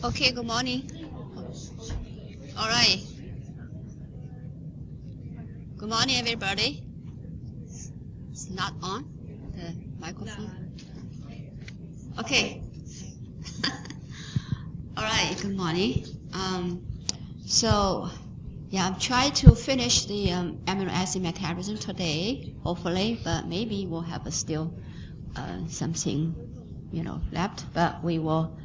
Okay, good morning. All right. Good morning, everybody. It's not on the microphone. Okay. All right. Good morning. So, yeah, I'm trying to finish the amino acid metabolism today, hopefully, but maybe we'll have still something, left. But we will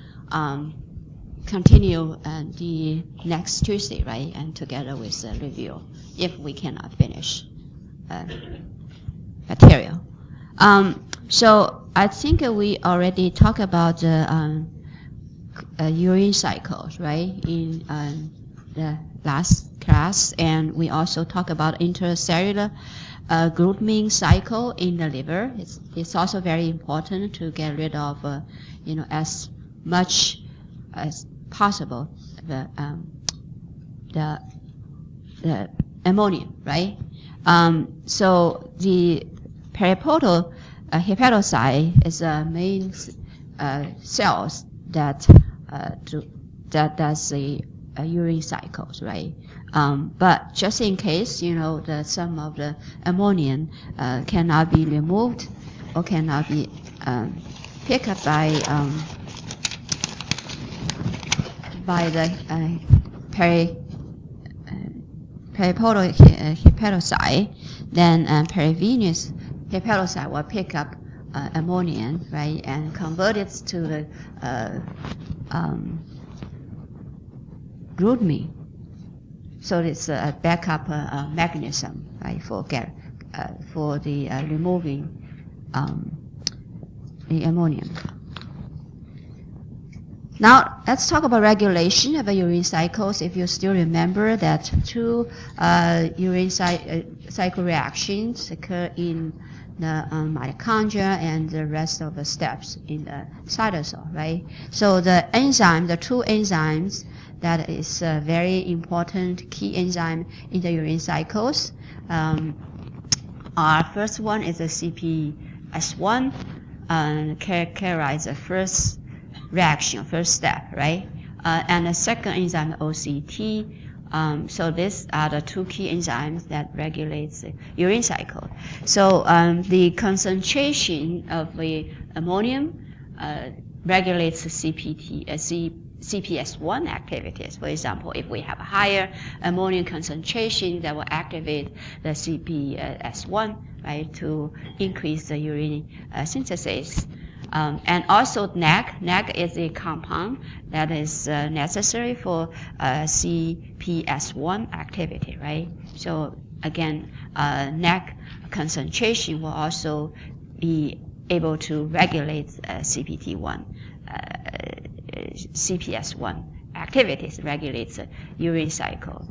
continue the next Tuesday, right? And together with the review, if we cannot finish material. So I think we already talked about the urine cycles, right, in the last class, and we also talk about intercellular glutamine cycle in the liver. It's also very important to get rid of, as much as possible the ammonia, right? So the periportal hepatocyte is the main cells that does the urine cycles, right? But just in case, some of the ammonia cannot be removed or cannot be picked up by the periportal hepatocyte, then perivenous hepatocyte will pick up ammonia, right, and convert it to the glutamine. So it's a backup mechanism, right, for the removing the ammonia. Now, let's talk about regulation of urine cycles. If you still remember that two urine cycle reactions occur in the mitochondria and the rest of the steps in the cytosol, right? So the two enzymes that is a very important key enzyme in the urine cycles are, first one is the CPS1, characterize the first reaction, first step, right? And the second enzyme, OCT. So these are the two key enzymes that regulates the urine cycle. So the concentration of the ammonium regulates the CPS1 activities. For example, if we have a higher ammonium concentration, that will activate the CPS1, right, to increase the urine synthesis. And also NAC. NAC is a compound that is necessary for CPS1 activity, right? So again, NAC concentration will also be able to regulate CPS1 activities, regulates the urine cycle.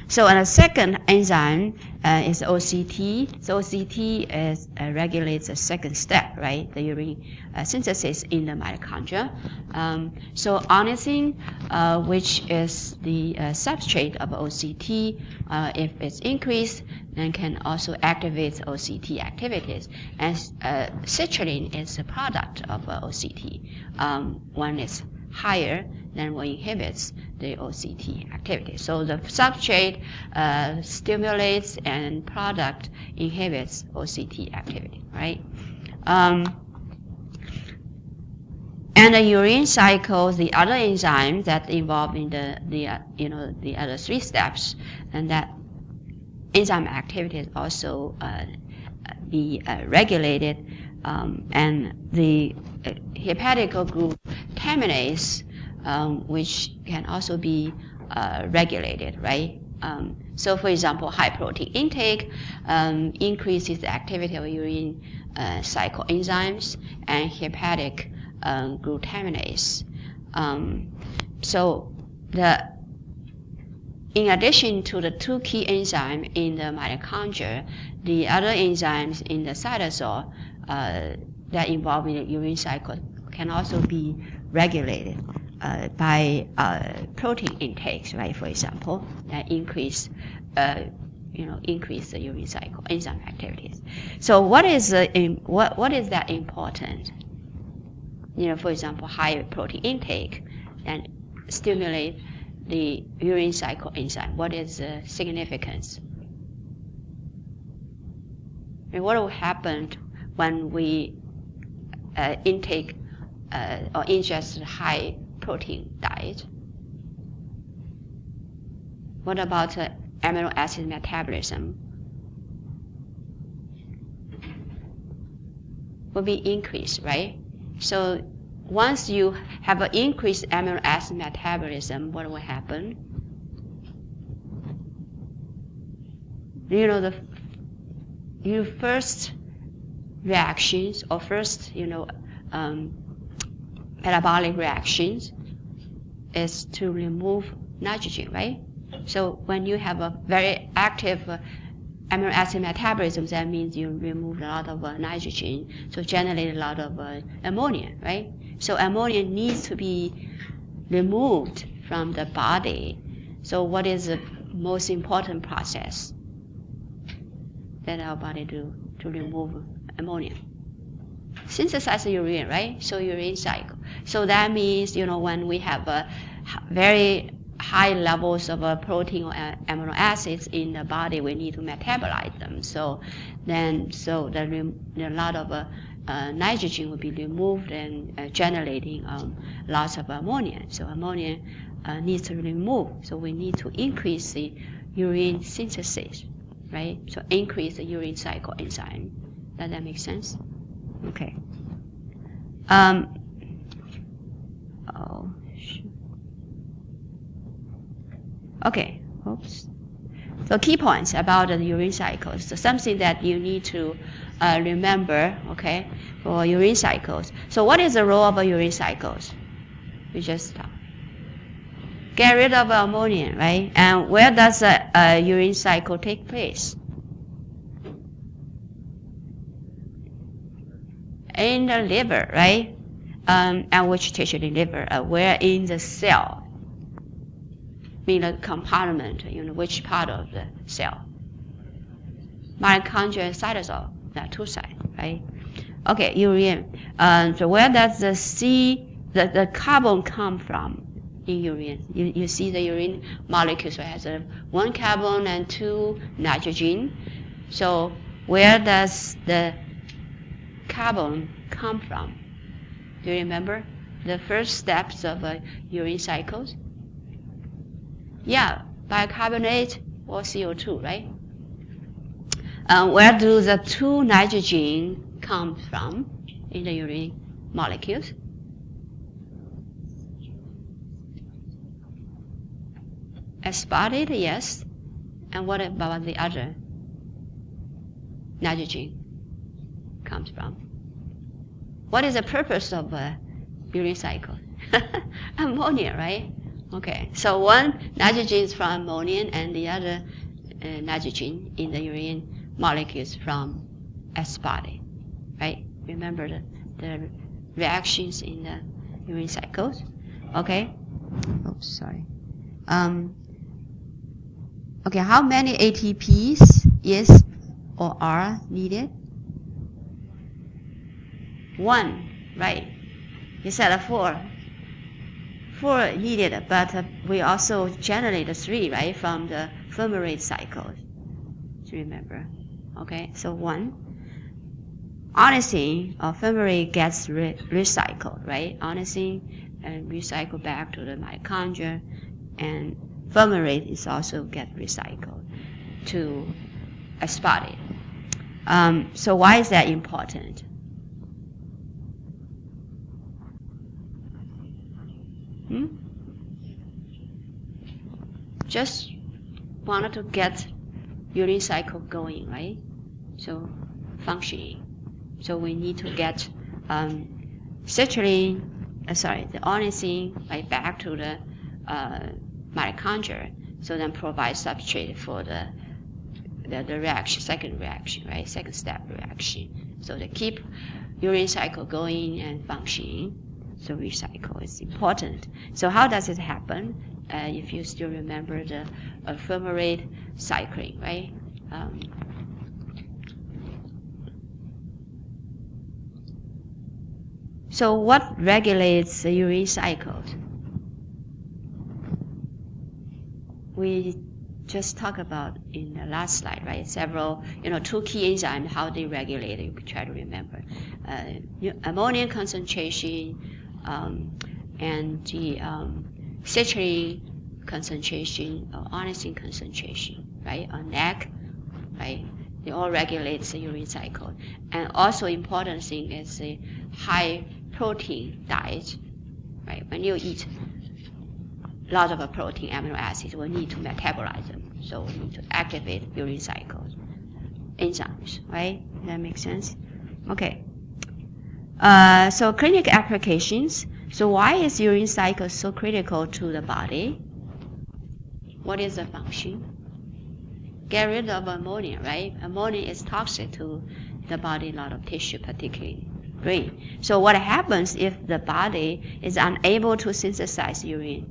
So and the second enzyme is OCT. So OCT regulates the second step, right? The urine synthesis in the mitochondria. So ornithine, which is the substrate of OCT, if it's increased, then can also activate OCT activities. And citrulline is a product of OCT. One is higher than what inhibits the OCT activity. So the substrate stimulates and product inhibits OCT activity, right? And the urine cycle, the other enzymes that involved in the other three steps, and that enzyme activity is also be regulated, and the hepatic glutaminase, which can also be regulated, right? So, for example, high protein intake increases the activity of urine cycle enzymes and hepatic glutaminase. So, in addition to the two key enzymes in the mitochondria, the other enzymes in the cytosol that involve in the urine cycle can also be regulated by protein intakes, right? For example, that increase the urine cycle enzyme activities. So, what is that important? For example, higher protein intake and stimulate the urine cycle enzyme. What is the significance? And what will happen when we intake or ingest high protein diet? What about amino acid metabolism? Will be increased, right? So once you have an increased amino acid metabolism, what will happen? You know, your first reactions or first, metabolic reactions is to remove nitrogen, right? So when you have a very active amino acid metabolism, that means you remove a lot of nitrogen, so generate a lot of ammonia, right? So ammonia needs to be removed from the body. So what is the most important process that our body do to remove ammonia? Synthesize urine, right? So urine cycle. So that means, when we have very high levels of protein or amino acids in the body, we need to metabolize them. So a lot of nitrogen will be removed and generating lots of ammonia. So ammonia needs to be removed. So we need to increase the urine synthesis, right? So increase the urine cycle enzyme. Does that make sense? Okay. Okay. Oops. So key points about the urine cycles. So something that you need to remember, okay, for urine cycles. So what is the role of urine cycles? We just talked. Get rid of ammonia, right? And where does a urine cycle take place? In the liver, right? And which tissue in the liver? Where in the cell? Mean the compartment, which part of the cell? Mitochondria and cytosol, there are two sides, right? Okay, urine. So where does the carbon come from in urine? You see the urine molecules, so it has one carbon and two nitrogen. So where does the carbon come from? Do you remember the first steps of urine cycles? Yeah, bicarbonate or CO2, right? Where do the two nitrogen come from in the urine molecules? Aspartate, yes. And what about the other nitrogen comes from? What is the purpose of urine cycle? Ammonia, right? Okay, so one nitrogen is from ammonia and the other nitrogen in the urine molecules from aspartate, right? Remember the reactions in the urine cycles, okay? Oops, sorry. Okay, how many ATPs is or are needed? 1, right? You said 4. 4 needed, but we also generate 3, right, from the fumarate cycle. Do you remember? Okay, so 1. Ornithine or fumarate gets recycled, right? Ornithine and recycled back to the mitochondria, and fumarate is also get recycled to aspartate. So why is that important? Just wanted to get urine cycle going, right? So functioning. So we need to get citrulline, the ornithine, right, back to the mitochondria, so then provide substrate for the reaction, second reaction, right? Second step reaction. So to keep urine cycle going and functioning. So recycle is important. So how does it happen? If you still remember the fumarate cycling, right? So what regulates the urine cycle? we just talked about in the last slide, right? Several, two key enzymes, how they regulate it, you could try to remember. Ammonia concentration and the citrulline concentration or ornithine concentration, right? Or NAC, right? They all regulate the urine cycle. And also important thing is the high protein diet, right? When you eat a lot of protein amino acids, we need to metabolize them. So we need to activate urine cycle enzymes, right? Does that make sense? Okay. So clinical applications. So why is urine cycle so critical to the body? What is the function? Get rid of ammonia, right? Ammonia is toxic to the body, a lot of tissue, particularly brain. So what happens if the body is unable to synthesize urine?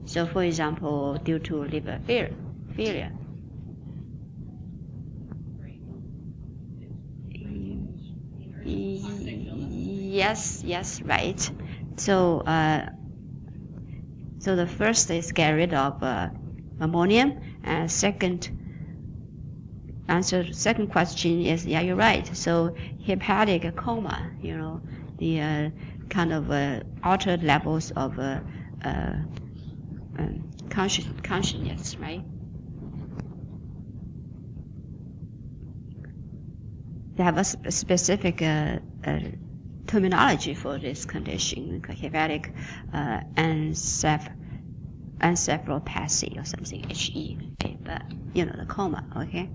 So for example, due to liver failure. Yes, right. So the first is get rid of ammonium, and second question is, yeah, you're right. So hepatic coma, the kind of altered levels of consciousness, right? They have a specific terminology for this condition, hepatic encephalopathy or something, HE, okay? But the coma, okay?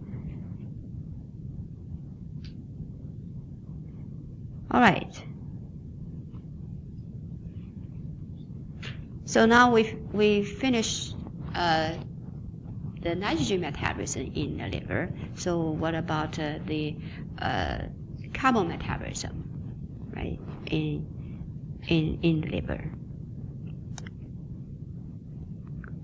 All right. So now we finished the nitrogen metabolism in the liver. So what about the carbon metabolism, right, in the liver?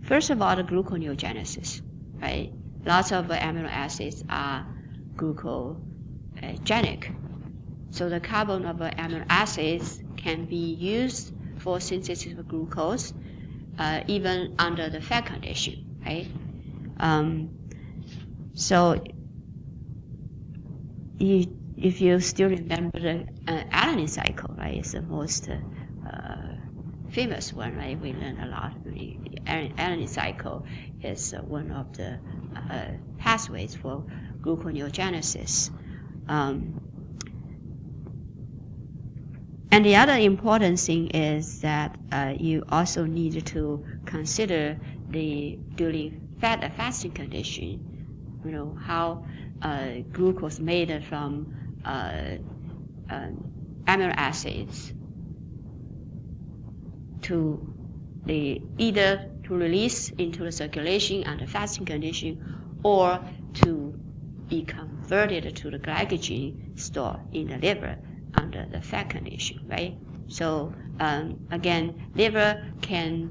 First of all, the gluconeogenesis, right? Lots of amino acids are glucogenic. So the carbon of amino acids can be used for synthesis of glucose, even under the fat condition, right? So if you still remember the alanine cycle, right? It's the most famous one, right? We learned a lot. The alanine cycle is one of the pathways for gluconeogenesis. And the other important thing is that you also need to consider during fasting condition, how glucose made from amino acids either to release into the circulation under fasting condition or to be converted to the glycogen stored in the liver under the fat condition, right? So again, liver can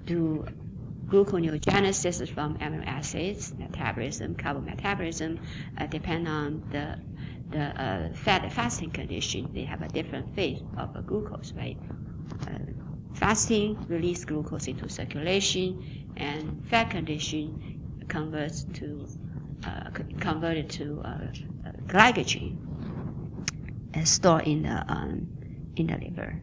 do gluconeogenesis from amino acids, metabolism, carbon metabolism, depend on the fat fasting condition. They have a different phase of glucose, right? Fasting release glucose into circulation, and fat condition converted to glycogen stored in the liver.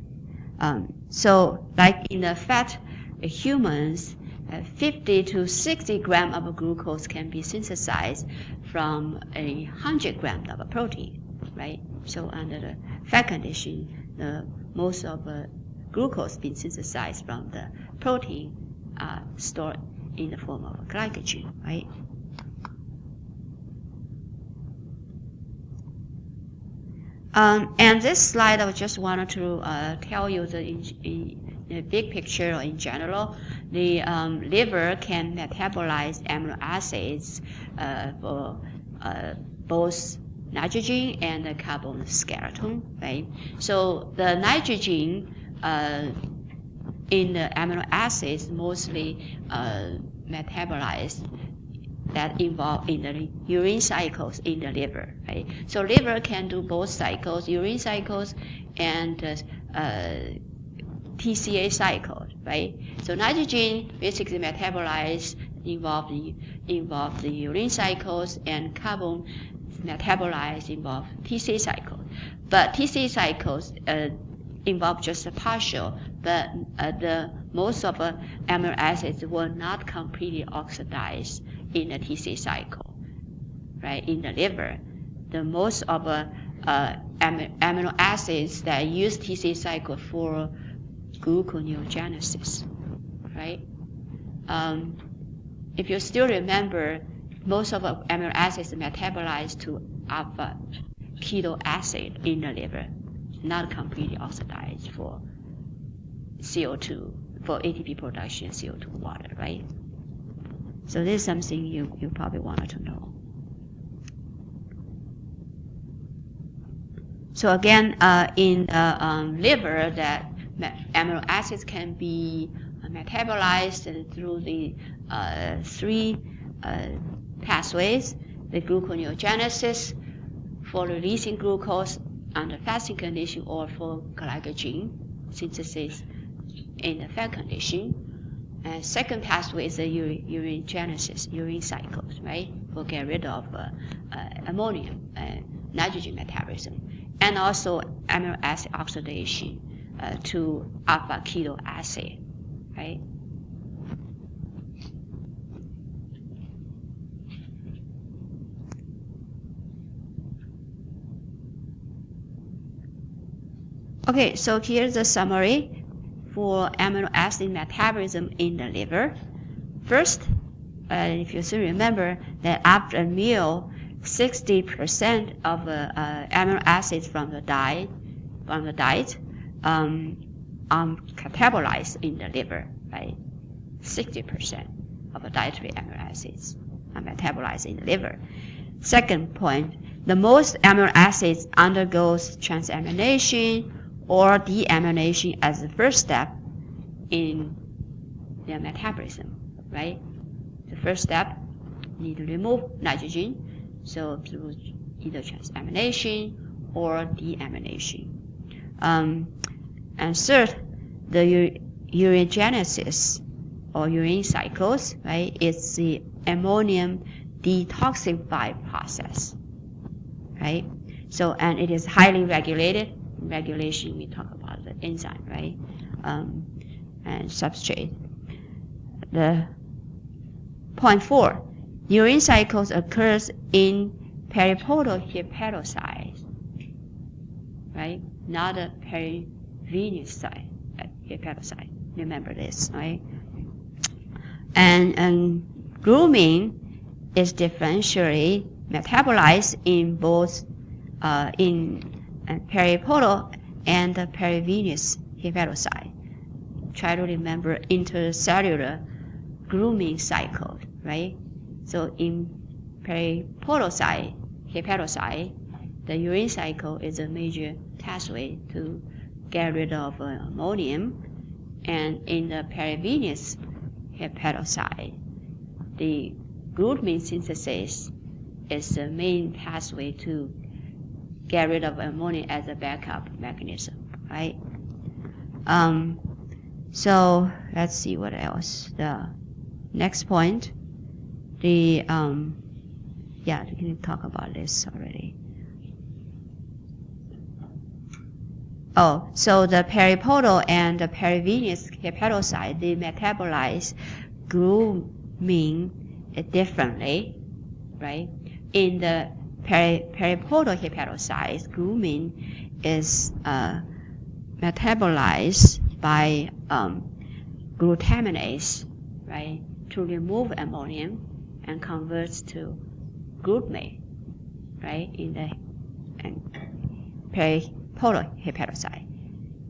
So like in the fat humans, 50 to 60 grams of glucose can be synthesized from 100 grams of protein, right? So under the fat condition, most of glucose being synthesized from the protein are stored in the form of glycogen, right? And this slide, I just wanted to tell you the big picture in general. The liver can metabolize amino acids for both nitrogen and the carbon skeleton, right? So the nitrogen in the amino acids mostly metabolized that involved in the urine cycles in the liver, right? So liver can do both cycles, urine cycles and TCA cycle, right? So nitrogen basically metabolize involve the urine cycles, and carbon metabolites involve TC cycles. But TC cycles involve just a partial, but the most of amino acids will not completely oxidize in the TC cycle, right? In the liver, the most of amino acids that use TC cycle for gluconeogenesis, right? If you still remember, most of amino acids metabolized to alpha keto acid in the liver, not completely oxidized for CO2, for ATP production, CO2 water, right? So this is something you probably wanted to know. So again, in the liver, that amino acids can be metabolized through the three pathways: the gluconeogenesis for releasing glucose under fasting condition, or for glycogen synthesis in the fat condition. And second pathway is the ureagenesis, urine cycles, right, for get rid of ammonium and nitrogen metabolism, and also amino acid oxidation to alpha keto acid, right? Okay, so here's the summary for amino acid metabolism in the liver. First, if you still remember that after a meal, 60% of amino acids from the diet are catabolized in the liver, right? 60% of the dietary amino acids are metabolized in the liver. Second point, the most amino acids undergoes transamination or deamination as the first step in their metabolism, right? The first step, need to remove nitrogen, so through either transamination or deamination. And third, the ureagenesis or urine cycles, right? It's the ammonium detoxify process, right? So, and it is highly regulated. Regulation, we talk about the enzyme, right? And substrate. The point 4, urine cycles occurs in periportal hepatocytes, right? Not a perivenous site, hepatocyte. Remember this, right? And glutamine is differentially metabolized in both periportal and the perivenous hepatocyte. Try to remember intercellular glutamine cycle, right? So in periportal side, hepatocyte, the urine cycle is a major pathway to get rid of ammonium, and in the perivenous hepatocyte, the glutamine synthesis is the main pathway to get rid of ammonia as a backup mechanism, right? So let's see what else. The next point, we can talk about this already. Oh, so the periportal and the perivenous hepatocyte, they metabolize glutamine differently, right? In the periportal hepatocytes, glutamine is metabolized by glutaminase, right, to remove ammonium and converts to glutamate, right, in the periportal hepatocyte.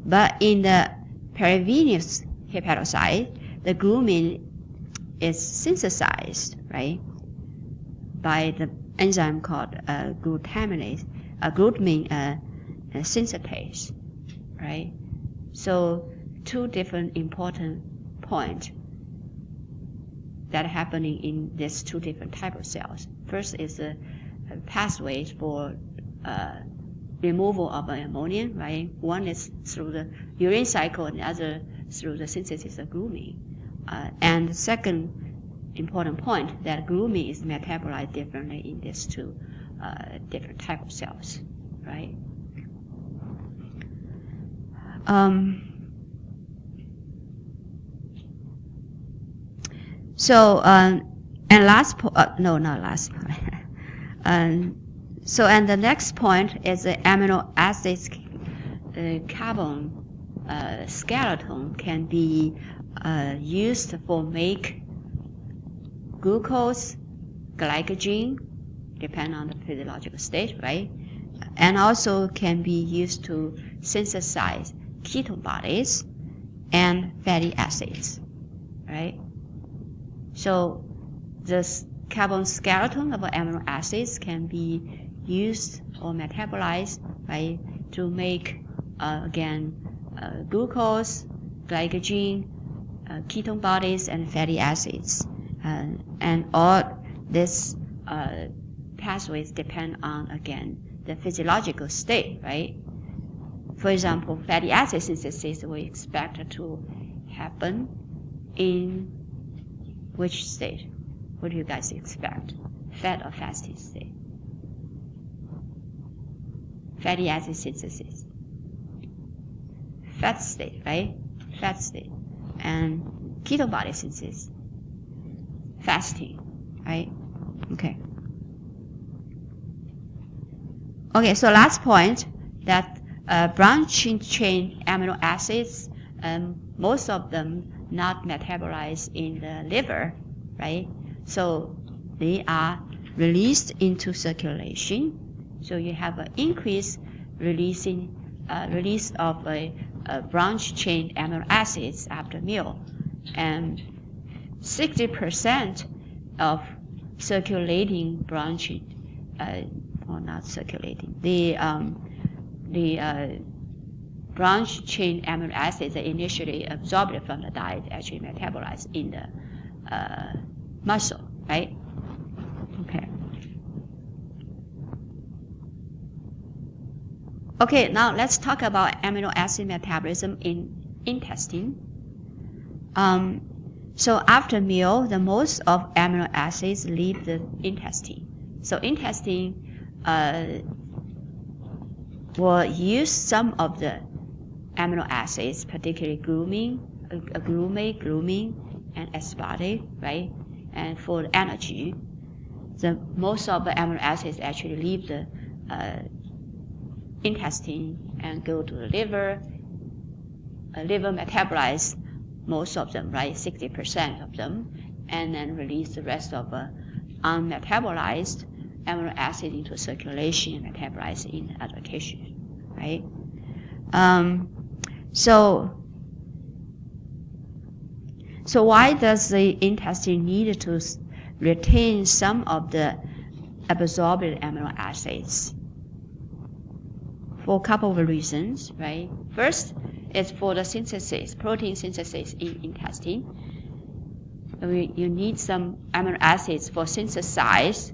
But in the perivenous hepatocyte, the glutamine is synthesized, right, by the enzyme called glutamine synthetase, right? So two different important points that are happening in these two different types of cells. First is a pathway for removal of ammonia, right? One is through the urine cycle, and the other through the synthesis of glutamine. And the second important point that glutamine is metabolized differently in these two different type of cells, right? And last point, no, not last point. So, and the next point is the amino acids carbon skeleton can be used for make glucose, glycogen, depending on the physiological state, right? And also can be used to synthesize ketone bodies and fatty acids, right? So this carbon skeleton of amino acids can be used or metabolized, right, to make glucose, glycogen, ketone bodies, and fatty acids, and all these pathways depend on the physiological state, right? For example, fatty acid synthesis we expect to happen in which state? What do you guys expect? Fat or fasting state? Fatty acid synthesis. Fat state, right? Fat state. And ketone body synthesis. Fasting, right? Okay. Okay, so last point, that branching chain amino acids, most of them not metabolized in the liver, right? So they are released into circulation. So you have an increased release of a branch chain amino acids after meal, and 60% of circulating branching, or not circulating, the branch chain amino acids are initially absorbed from the diet, actually metabolized in the muscle, right? Okay. Okay, now let's talk about amino acid metabolism in intestine. So after meal, the most of amino acids leave the intestine. So intestine will use some of the amino acids, particularly glutamate, and aspartate, right? And for energy, most of the amino acids actually leave the intestine and go to the liver. Liver metabolize most of them, right? 60% of them, and then release the rest of unmetabolized amino acid into circulation and metabolize in other tissues, right? So why does the intestine need to retain some of the absorbed amino acids? For a couple of reasons, right? First, it's for the synthesis, protein synthesis in intestine. You need some amino acids for synthesize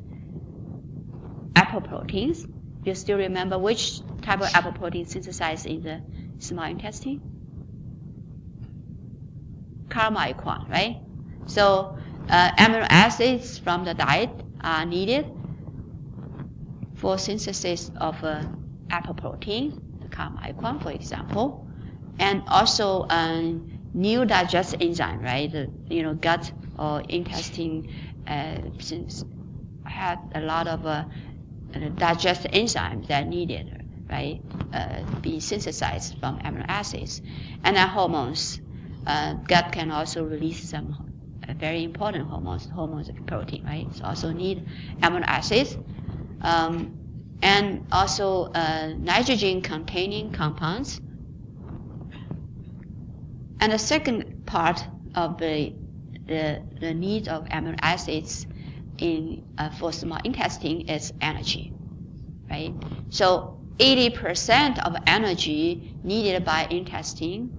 apoproteins. You still remember which type of apoprotein synthesized in the small intestine? Chylomicron, right? So amino acids from the diet are needed for synthesis of apoprotein, the chylomicron, for example, and also new digestive enzyme, right? The gut or intestine since had a lot of digestive enzymes that needed, right, be synthesized from amino acids, and then hormones. Gut can also release some very important hormones of protein, right? So also need amino acids, and also nitrogen-containing compounds. And the second part of the need of amino acids for small intestine is energy, right? So 80% of energy needed by intestine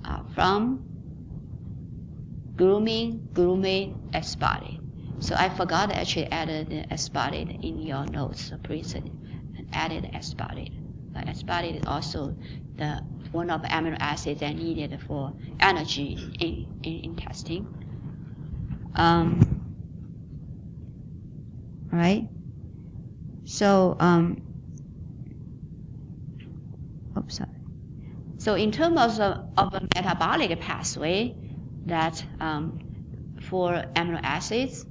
are from glutamate, aspartate. So I forgot to actually add the aspartate in your notes. So please added aspartate. But aspartate is also one of the amino acids that needed for energy in intestine. Right? So, oops, sorry. So in terms of a metabolic pathway, that for amino acids,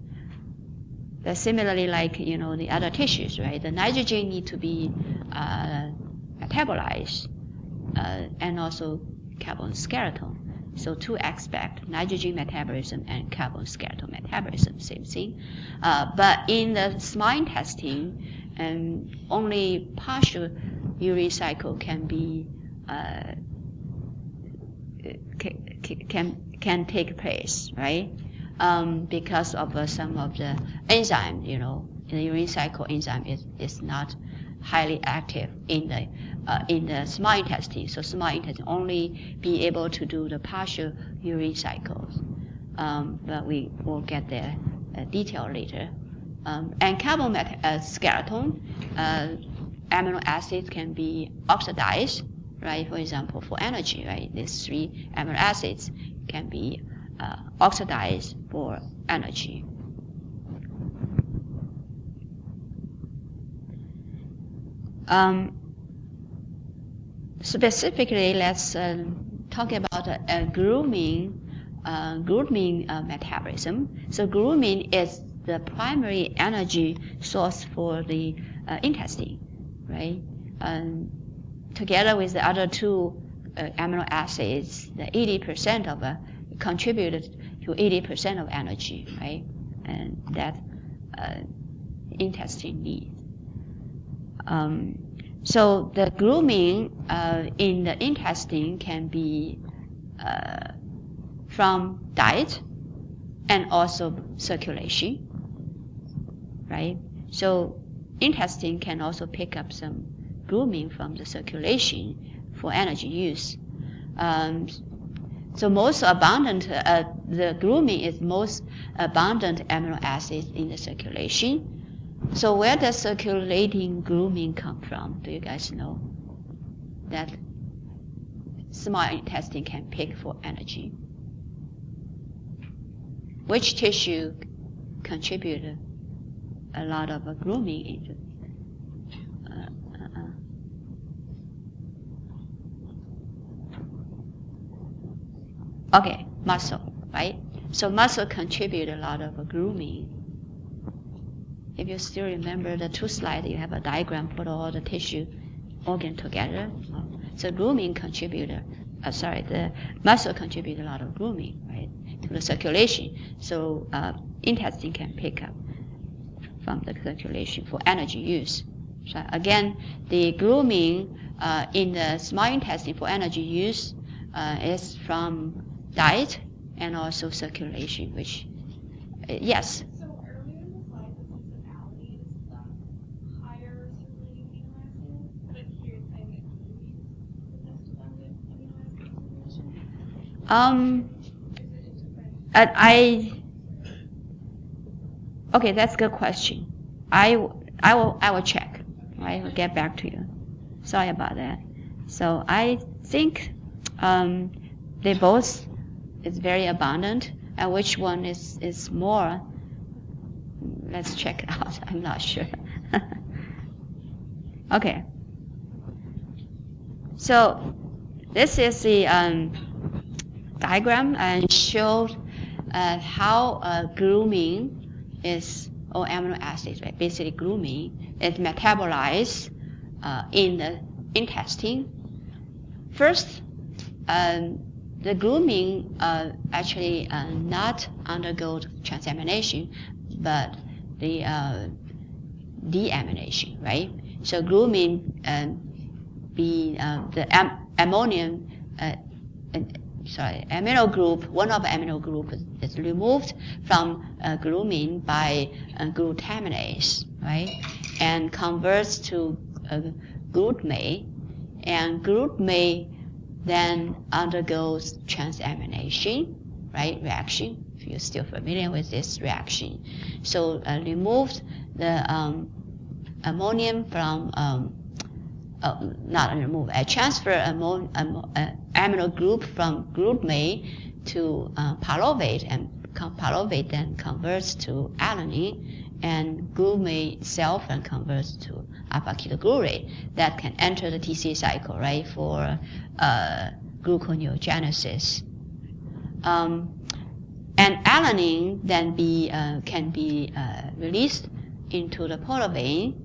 that similarly like the other tissues, right? The nitrogen need to be metabolized, and also carbon skeleton. So two aspects: nitrogen metabolism and carbon skeleton metabolism, same thing. But in the small intestine, only partial urine cycle can be can take place, right? Because of some of the enzyme, the urine cycle enzyme is not highly active in the small intestine. So small intestine only be able to do the partial urine cycles. But we will get there detail later. And carbon skeleton, amino acids can be oxidized, right? For example, for energy, right? These 3 amino acids can be oxidized for energy. Specifically, let's talk about glutamine metabolism. So glutamine is the primary energy source for the intestine, right? Together with the other 2 amino acids, the 80% of contributed to 80% of energy, right? And that intestine needs. So the glutamine in the intestine can be from diet and also circulation, right? So intestine can also pick up some glutamine from the circulation for energy use. So most abundant, the glutamine is most abundant amino acid in the circulation. So where does circulating glutamine come from? Do you guys know? That small intestine can pick for energy. Which tissue contributed a lot of glutamine into? Okay, muscle, right? So muscle contribute a lot of glutamine. If you still remember the 2 slides, you have a diagram, put all the tissue organ together. So glutamine the muscle contribute a lot of glutamine, right, to the circulation. So intestine can pick up from the circulation for energy use. So again, the glutamine in the small intestine for energy use is from diet and also circulation, which, yes. Okay, that's a good question. I will check. I will get back to you. Sorry about that. So I think they both is very abundant, and which one is more? Let's check it out. I'm not sure. Okay. So this is the diagram and showed how glutamine is, or amino acids, right? Basically glutamine is metabolized in the intestine. First, the glutamine actually not undergo transamination, but the deamination, right? So glutamine the ammonium amino group, one of the amino group is removed from glutamine by glutaminase, right? And converts to glutamate, and glutamate then undergoes transamination, right? Reaction, if you're still familiar with this reaction. So removed the ammonium from transfer amino group from glutamate to pyruvate, and pyruvate then converts to alanine, and glutamate itself and converts to alpha-ketoglutarate that can enter the TCA cycle, right, for gluconeogenesis. And alanine then can be released into the portal vein,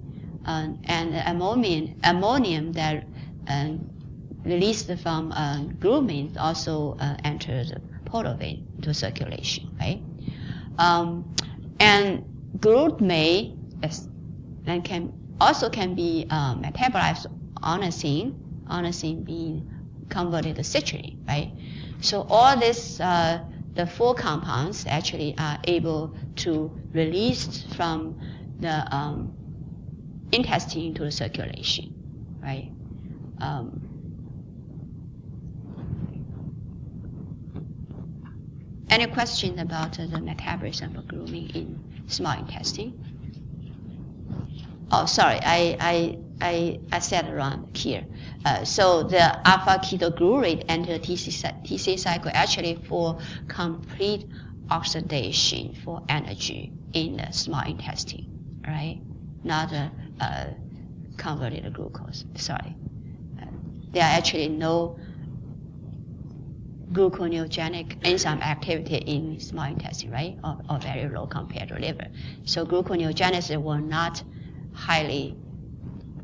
and ammonium that released from glutamine also enters the portal vein into circulation, right? And glutamate can be metabolized onosine being converted to citrulline, right? So all this, the four compounds actually are able to release from the intestine into the circulation, right? Any question about the metabolism of glutamine in small intestine? Oh, sorry, I said it wrong here. So the alpha-ketoglutarate enter the TCA cycle actually for complete oxidation for energy in the small intestine, right? Not converted glucose. Sorry, there are actually no gluconeogenic enzyme activity in small intestine, right? Or very low compared to liver. So gluconeogenesis will not highly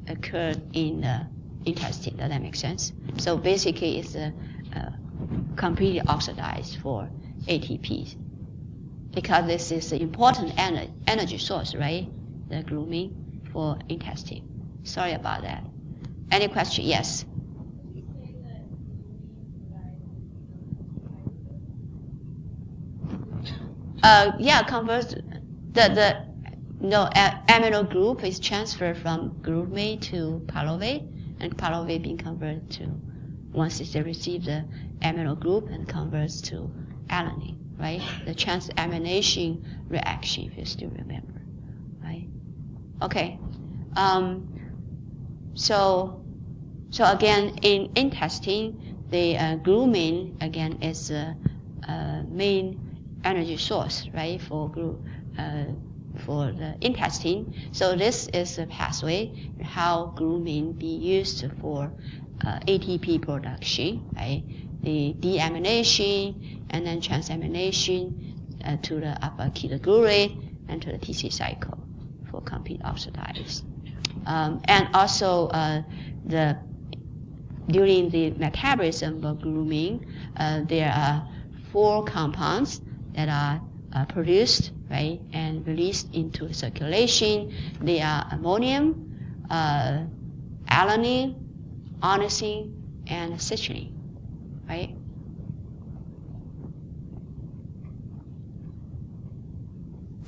occur in the intestine. Does that make sense? So basically, it's completely oxidized for ATP, because this is an important energy source, right? The glutamine for intestine. Sorry about that. Any question? Yes. Converts the amino group is transferred from glutamate to pyruvate, and pyruvate being converted to, once they receive the amino group, and converts to alanine, right? The transamination reaction, if you still remember, right? Okay. So again, in intestine, the glutamine again is the main energy source, right, for the intestine. So this is a pathway how glutamine be used for ATP production, right? The deamination and then transamination to the alpha-ketoglutarate and to the TCA cycle for complete oxidase. And also during the metabolism of glutamine, there are four compounds that are produced, right, and released into circulation. They are ammonium, alanine, onosine, and citrulline, right?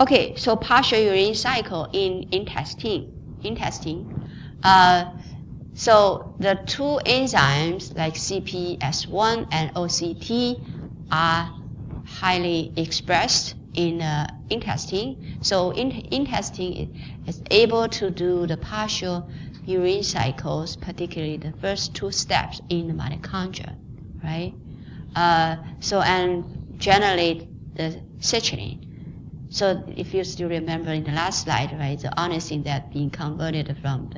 Okay, so partial urine cycle in intestine. So the two enzymes like CPS1 and OCT are highly expressed in the intestine. So intestine is able to do the partial urine cycles, particularly the first two steps in the mitochondria, right? And generate the citrulline. So if you still remember in the last slide, right, the onosine that being converted from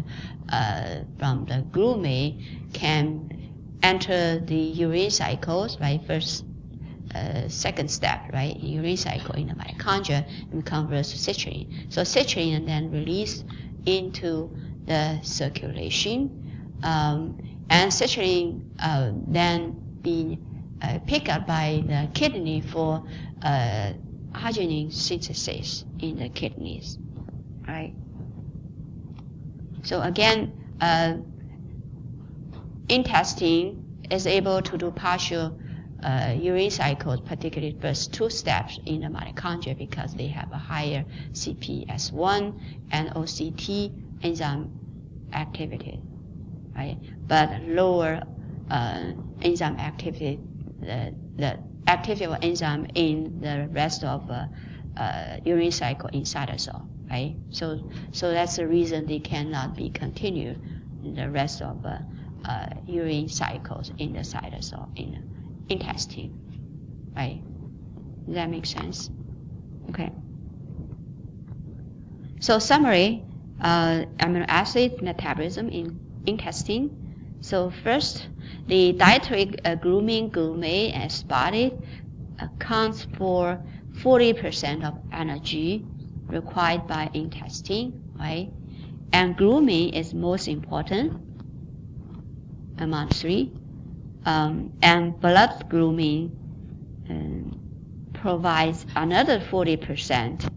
the glutamate can enter the urine cycles, right? Second step, right? Urine cycle in the mitochondria and converts to citrulline. So citrulline then released into the circulation, and citrulline then be picked up by the kidney for arginine synthesis in the kidneys, right? So again, intestine is able to do partial urine cycles, particularly first two steps in the mitochondria, because they have a higher CPS1 and OCT enzyme activity, right? But lower enzyme activity, the activity of enzyme in the rest of urine cycle in cytosol, right? So that's the reason they cannot be continued in the rest of urine cycles in the cytosol in the intestine, right? Does that make sense? Okay. So summary, amino acid metabolism in intestine. So first, the dietary glutamate and aspartate accounts for 40% of energy required by intestine, right? And glutamine is most important among three. And blood glutamine provides another 40%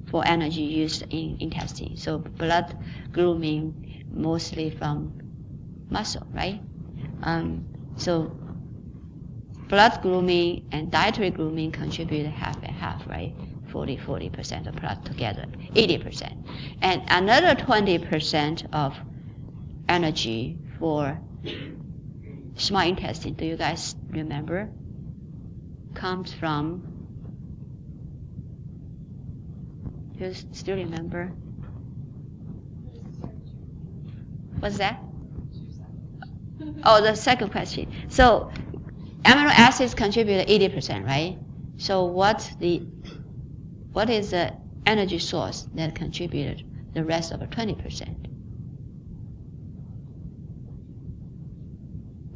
for energy used in intestine. So blood glutamine mostly from muscle, right? So blood glutamine and dietary glutamine contribute half and half, right? 40% of blood together, 80%. And another 20% of energy for small intestine, do you guys remember? Comes from, you still remember? What's that? Oh, the second question. So amino acids contribute 80%, right? So what is the energy source that contributed the rest of the 20%?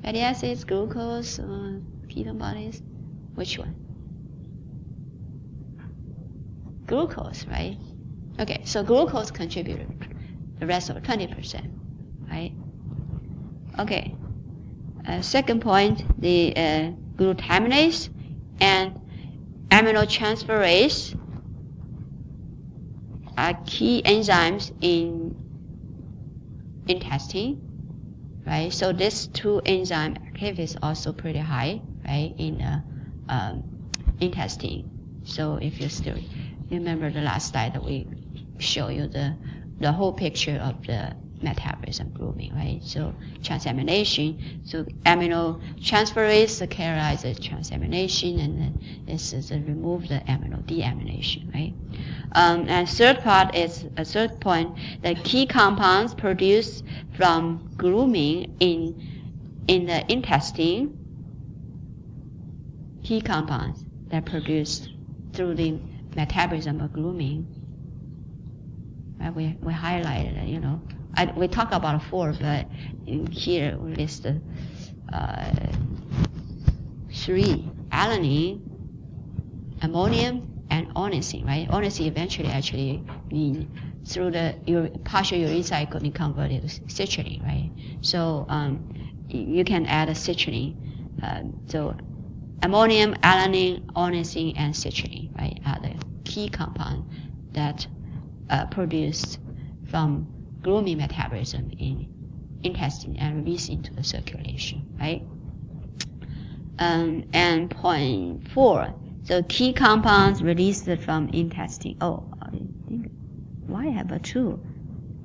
Fatty acids, glucose, ketone bodies? Which one? Glucose, right? Okay, so glucose contributed the rest of 20%, right? Okay. Second point, the glutaminase and aminotransferase are key enzymes in intestine, right? So these two enzyme activity is also pretty high, right, in intestine. So if you still remember the last slide that we show you the whole picture of the metabolism glutamine, right? So transamination, so aminotransferase carries the transamination, and then this is remove the amino deamination, right? And third point, the key compounds produced from glutamine in the intestine, key compounds that produced through the metabolism of glutamine. Right? We highlighted it, you know. We talk about 4, but in here we list 3. Alanine, ammonium, and ornithine, right? Ornithine eventually actually through the partial urine cycle being converted to citrulline, right? So you can add a citrulline. So ammonium, alanine, ornithine, and citrulline, right, are the key compounds that produced from glutamine metabolism in intestine and released into the circulation, right? And point 4, the key compounds released from intestine. Oh, I think, why have a 2?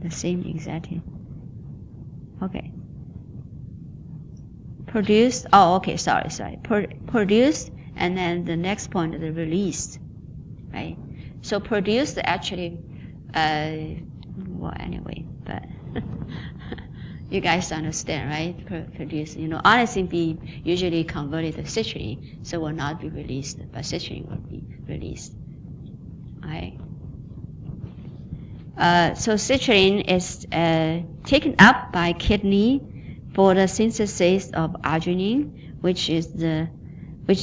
The same exactly. Okay. Produced, oh, okay, sorry. Produced, and then the next point is the released, right? So produced actually, well, anyway, but you guys understand, right? Produce, you know, ornithine be usually converted to citrulline, so will not be released, but citrulline will be released. Right? So citrulline is taken up by kidney for the synthesis of arginine, which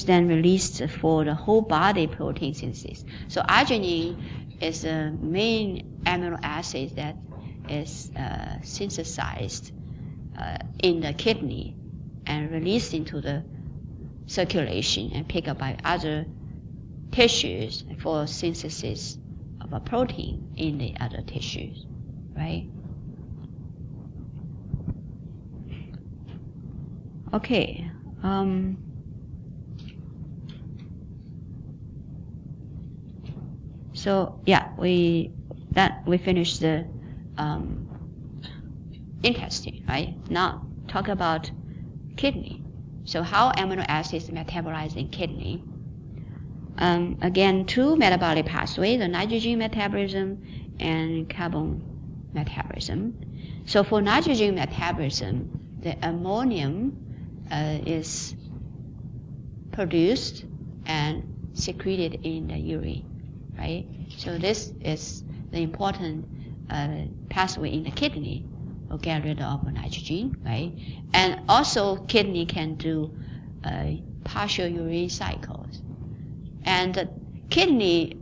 then released for the whole body protein synthesis. So arginine is the main amino acid that is synthesized in the kidney and released into the circulation and picked up by other tissues for synthesis of a protein in the other tissues, right? Okay. So yeah, we finished the intestine, right? Now talk about kidney. So how amino acids metabolize in kidney? Again, 2 metabolic pathways: the nitrogen metabolism and carbon metabolism. So for nitrogen metabolism, the ammonium is produced and secreted in the urine, right? So this is the important pathway in the kidney will get rid of nitrogen, right? And also kidney can do partial urine cycles. And the kidney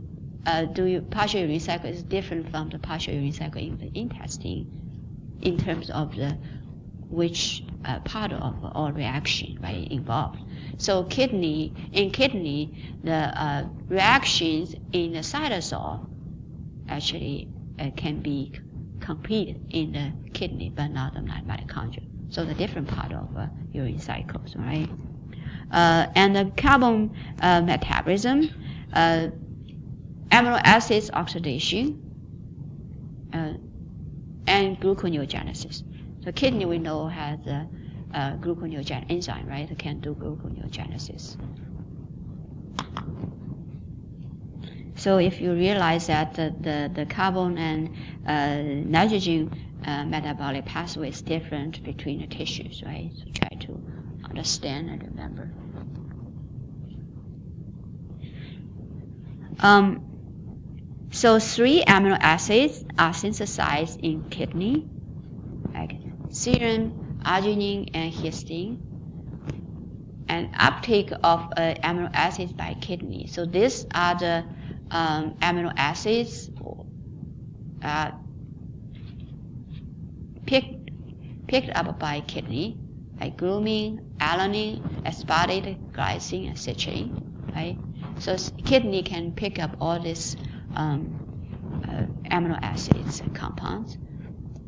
partial urine cycle is different from the partial urine cycle in the intestine in terms of the which part of all reaction, right, involved. So in kidney, the reactions in the cytosol actually can be completed in the kidney, but not the mitochondria. So the different part of urine cycles, right? And the carbon metabolism, amino acids oxidation, and gluconeogenesis. So kidney we know has a gluconeogenesis enzyme, right? It can do gluconeogenesis. So if you realize that the carbon and nitrogen metabolic pathway is different between the tissues, right? So try to understand and remember. So 3 amino acids are synthesized in kidney, like serine, arginine, and histidine, and uptake of amino acids by kidney. So these are the amino acids picked up by kidney, like glutamine, alanine, aspartate, glycine, and citrulline, right? So kidney can pick up all these amino acids compounds.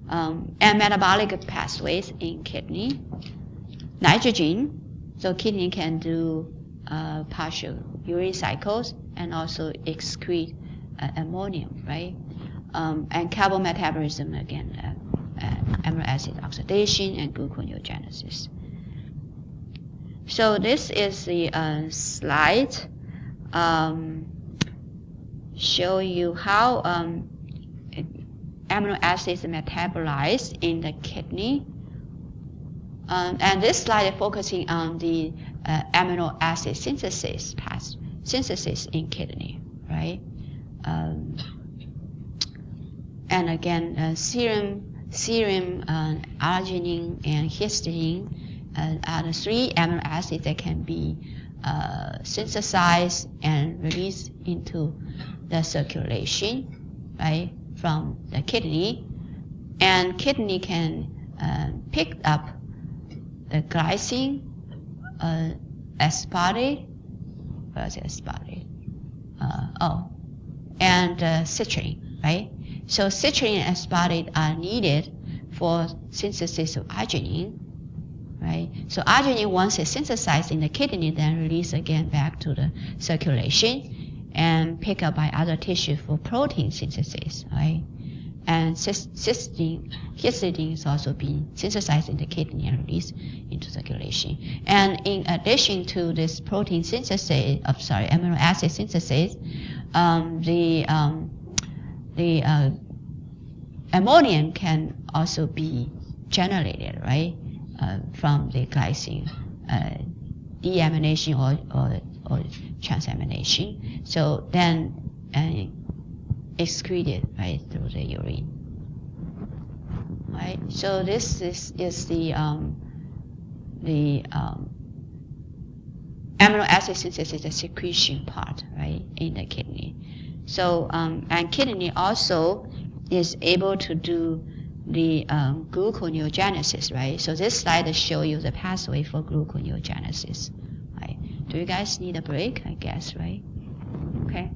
And metabolic pathways in kidney. Nitrogen, so kidney can do partial urine cycles and also excrete ammonium, right? And carbon metabolism, again, amino acid oxidation and gluconeogenesis. So this is the slide show you how amino acids metabolized in the kidney. And this slide is focusing on the amino acid synthesis in kidney, right? And again, serine, arginine, and histidine are the 3 amino acids that can be synthesized and released into the circulation, right, from the kidney. And kidney can pick up the glycine, aspartate, and citrulline, right? So citrulline and aspartate are needed for synthesis of arginine, right? So arginine, once it's synthesized in the kidney, then released again back to the circulation and picked up by other tissue for protein synthesis, right? And histidine is also being synthesized in the kidney and released into circulation. And in addition to this protein synthesis, amino acid synthesis, the ammonium can also be generated, right, from the glycine deamination or transamination. So then excreted, right, through the urine, right? So this is the amino acid synthesis, the secretion part, right, in the kidney. So and kidney also is able to do the gluconeogenesis, right? So this slide shows you the pathway for gluconeogenesis, right? Do you guys need a break? I guess, right? Okay.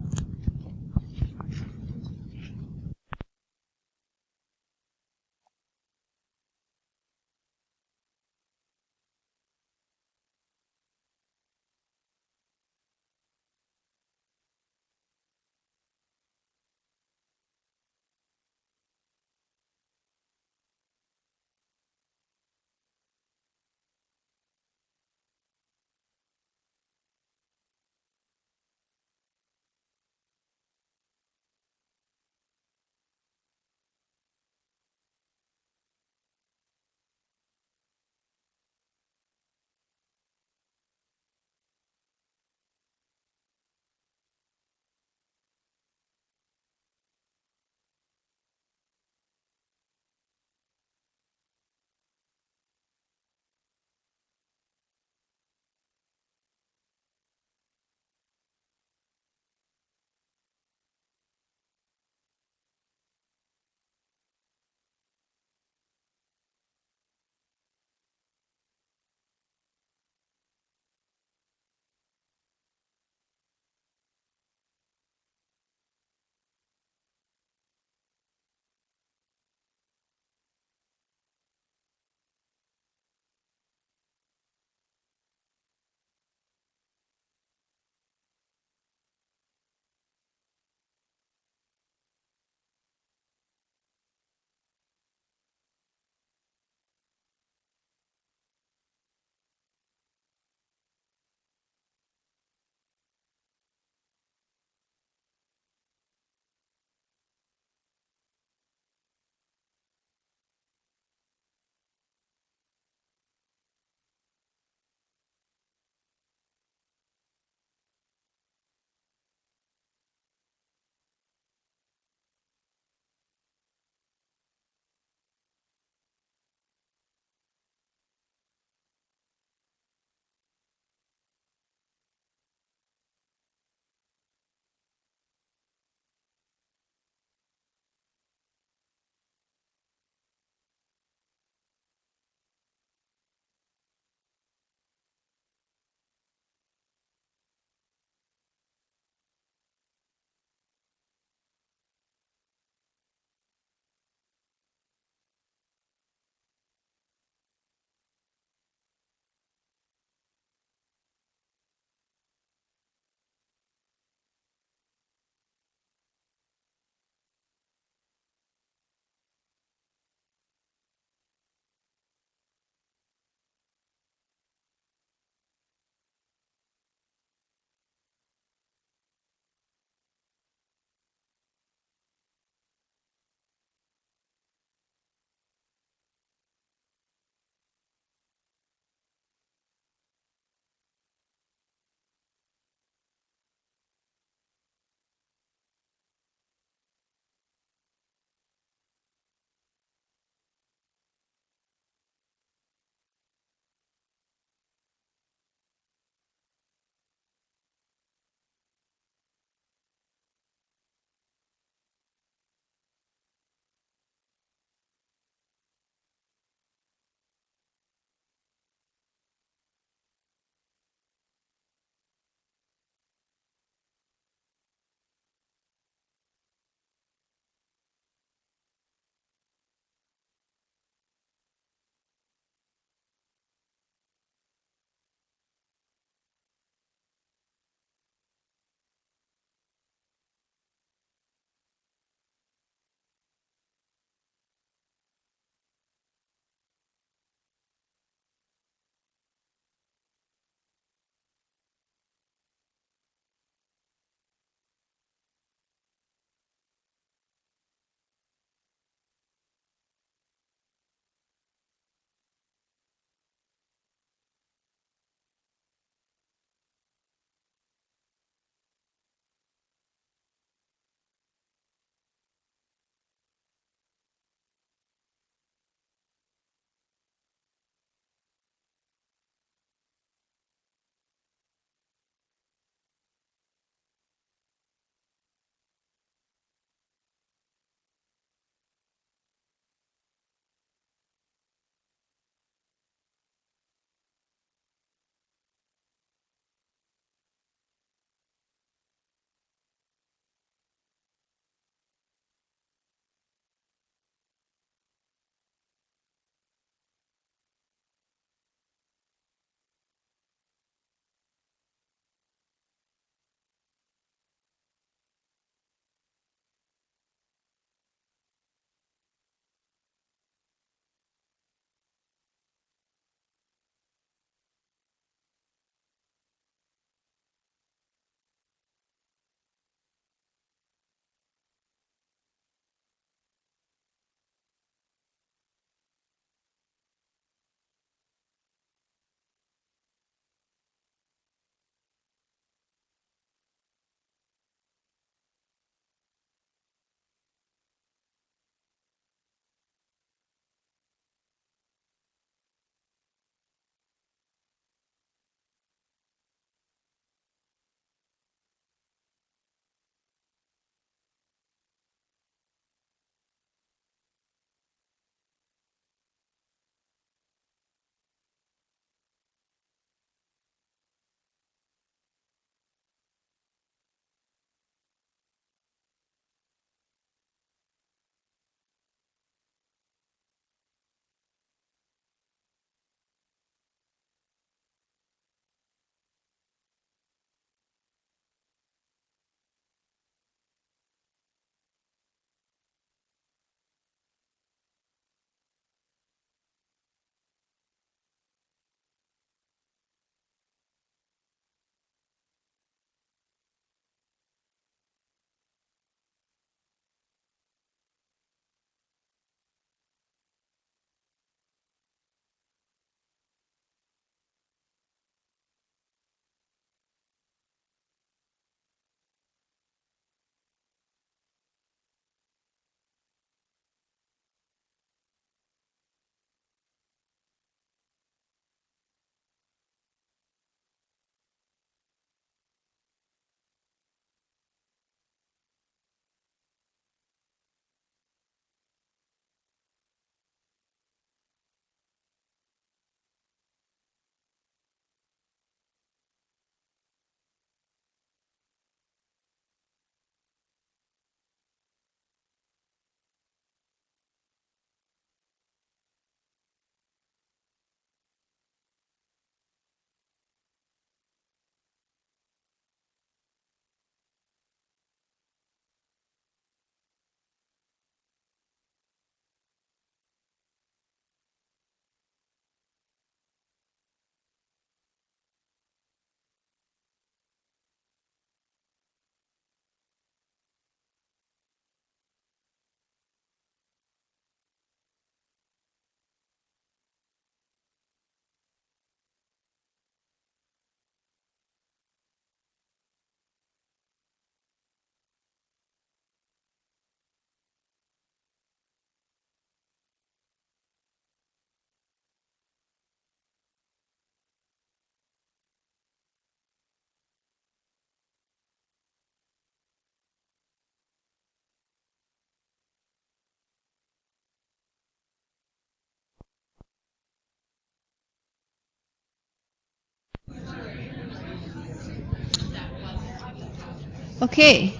Okay.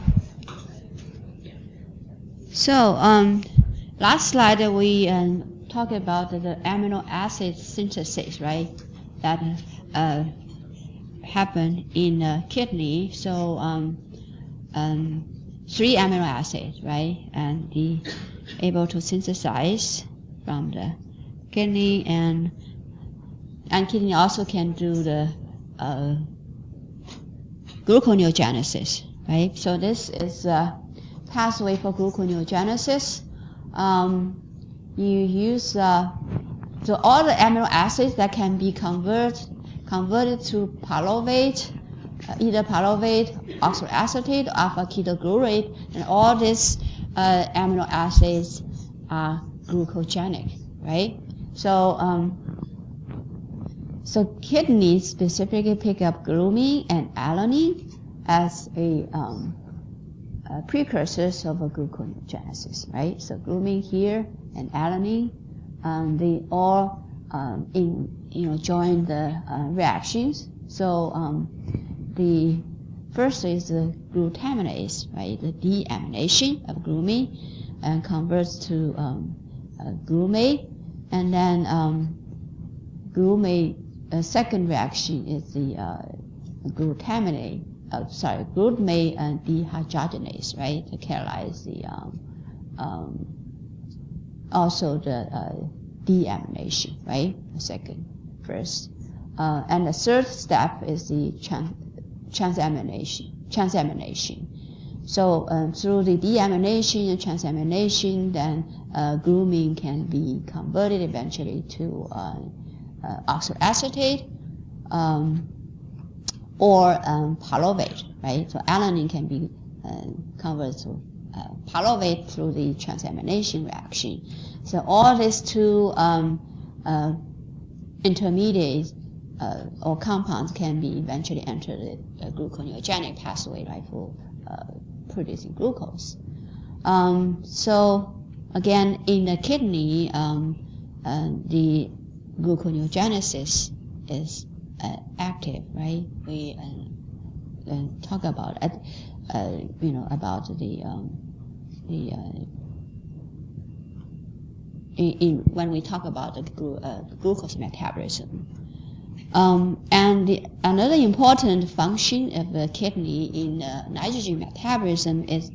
So last slide we talked about the amino acid synthesis, right? That happen in the kidney. So 3 amino acids, right? And the able to synthesize from the kidney, and kidney also can do the gluconeogenesis, right? So this is a pathway for gluconeogenesis. You use so all the amino acids that can be converted to pyruvate, either pyruvate, oxaloacetate, or alpha-ketoglutarate, and all these amino acids are glucogenic, right? So kidneys specifically pick up glutamine and alanine as a precursors of a gluconeogenesis, right? So glutamine here and alanine, they all join the reactions. So the first is the glutaminase, right? The deamination of glutamine and converts to glutamate, and then glutamate. Second reaction is the glutamate dehydrogenase, right? To catalyze the also the deamination, right? First, and the third step is the transamination. So through the deamination and transamination, then glutamine can be converted eventually to oxaloacetate or pyruvate, right? So alanine can be converted to pyruvate through the transamination reaction. So all these two intermediates or compounds can be eventually enter the gluconeogenic pathway, right, for producing glucose. So again, in the kidney, the gluconeogenesis is active, right? We talk about it, about when we talk about the glucose metabolism. And another important function of the kidney in nitrogen metabolism is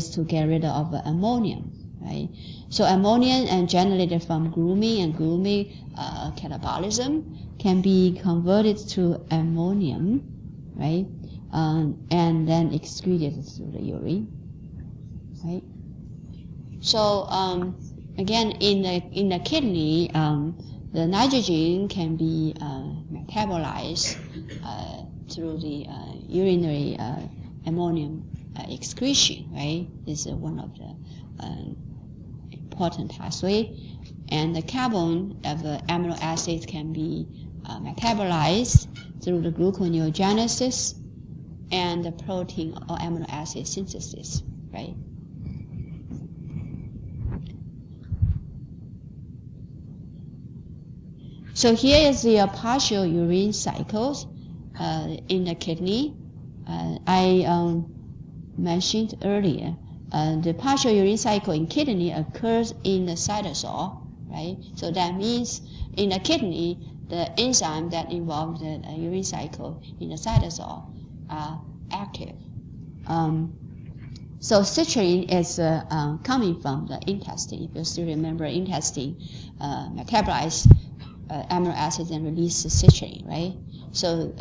to get rid of ammonium, right? So ammonium generated from glutamine and glutamate catabolism can be converted to ammonium, right? And then excreted through the urine, right? So again, in the kidney, the nitrogen can be metabolized through the urinary ammonium excretion, right? This is one of the important pathway. And the carbon of the amino acids can be metabolized through the gluconeogenesis and the protein or amino acid synthesis, right? So here is the partial urine cycles in the kidney. I mentioned earlier, the partial urine cycle in kidney occurs in the cytosol, right? So that means in the kidney, the enzyme that involves the urine cycle in the cytosol are active. So citrulline is coming from the intestine. If you still remember, intestine metabolize amino acids and release the citrulline, right? So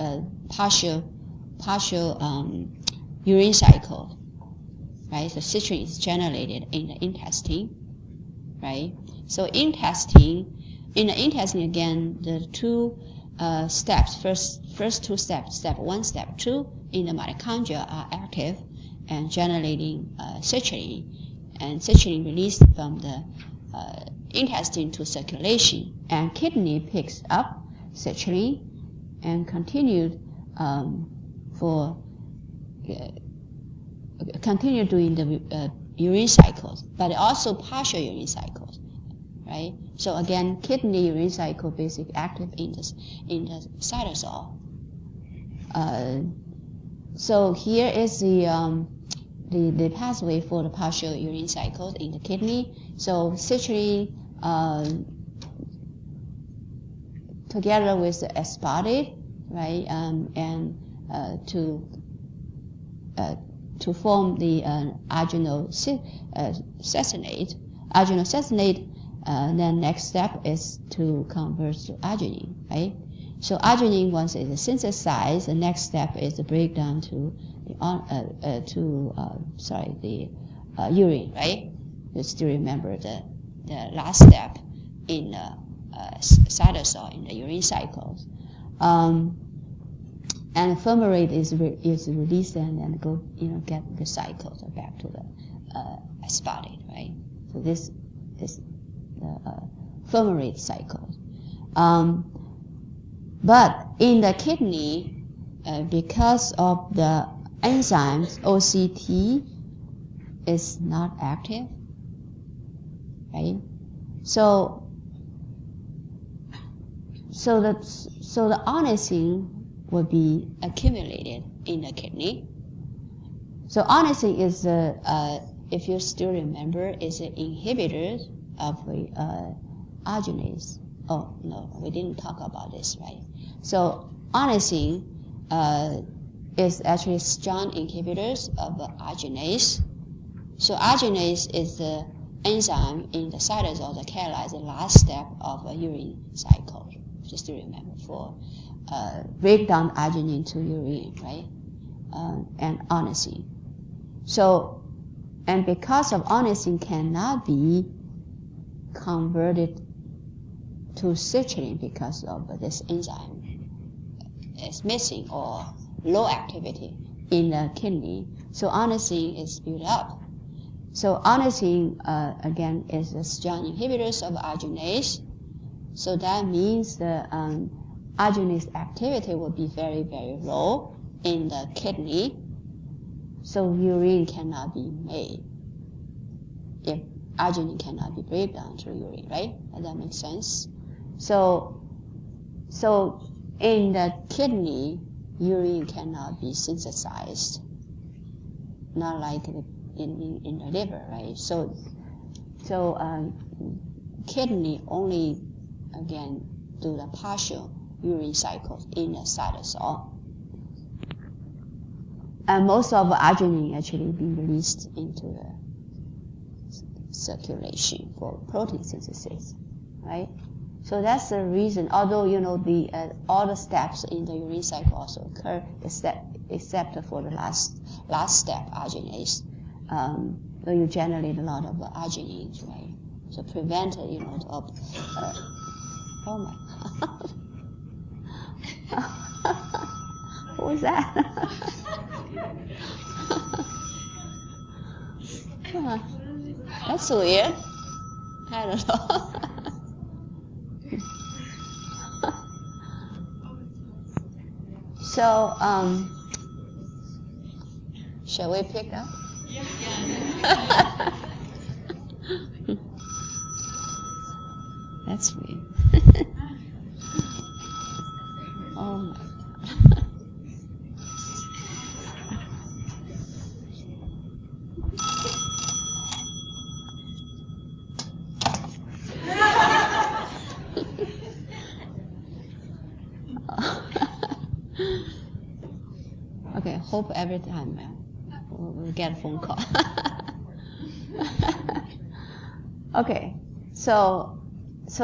partial urine cycle, right? So citrulline is generated in the intestine, right? So in the intestine again, the two steps, first two steps, step 1, step 2 in the mitochondria are active and generating citrulline, and citrulline released from the intestine to circulation, and kidney picks up citrulline and continued continue doing the urine cycles, but also partial urine cycles, right? So again, kidney urine cycle basically active in the cytosol. So here is the pathway for the partial urine cycle in the kidney. So citrulline together with the aspartate, right, to form the arginosuccinate. Then next step is to convert to arginine, right? So arginine, once it is synthesized, the next step is the breakdown to the urine, right? You still remember the last step in the cytosol in the urine cycle. And fumarate is released and then get the cycle back to the aspartate, right? So this is the fumarate cycle. But in the kidney, because of the enzymes, OCT is not active, right? So the ornithine will be accumulated in the kidney. So ornithine is if you still remember, is an inhibitor of the arginase. Oh no, we didn't talk about this, right? So ornithine is actually strong inhibitors of the arginase. So arginase is the enzyme in the cytosol that catalyzes the last step of a urine cycle. Just to remember, for breakdown arginine to urine, right? And ornithine. So, and because of ornithine cannot be converted to citrulline because of this enzyme is missing or low activity in the kidney. So ornithine is built up. So ornithine, again, is a strong inhibitors of arginase. So that means the arginase activity will be very, very low in the kidney. So urine cannot be made if arginine cannot be break down to urine, right? Does that make sense? So in the kidney, urine cannot be synthesized, not like in the liver, right? So kidney only, again, do the partial urine cycle in the cytosol. And most of the arginine actually be released into the circulation for protein synthesis, right? So that's the reason, although, all the steps in the urine cycle also occur except for the last step, arginase. So you generate a lot of arginine, right? So prevent, oh my God. What was that? That's weird. I don't know. So, shall we pick up? Yeah. That's weird. Oh my God. Okay, hope every time we'll get a phone call. Okay, so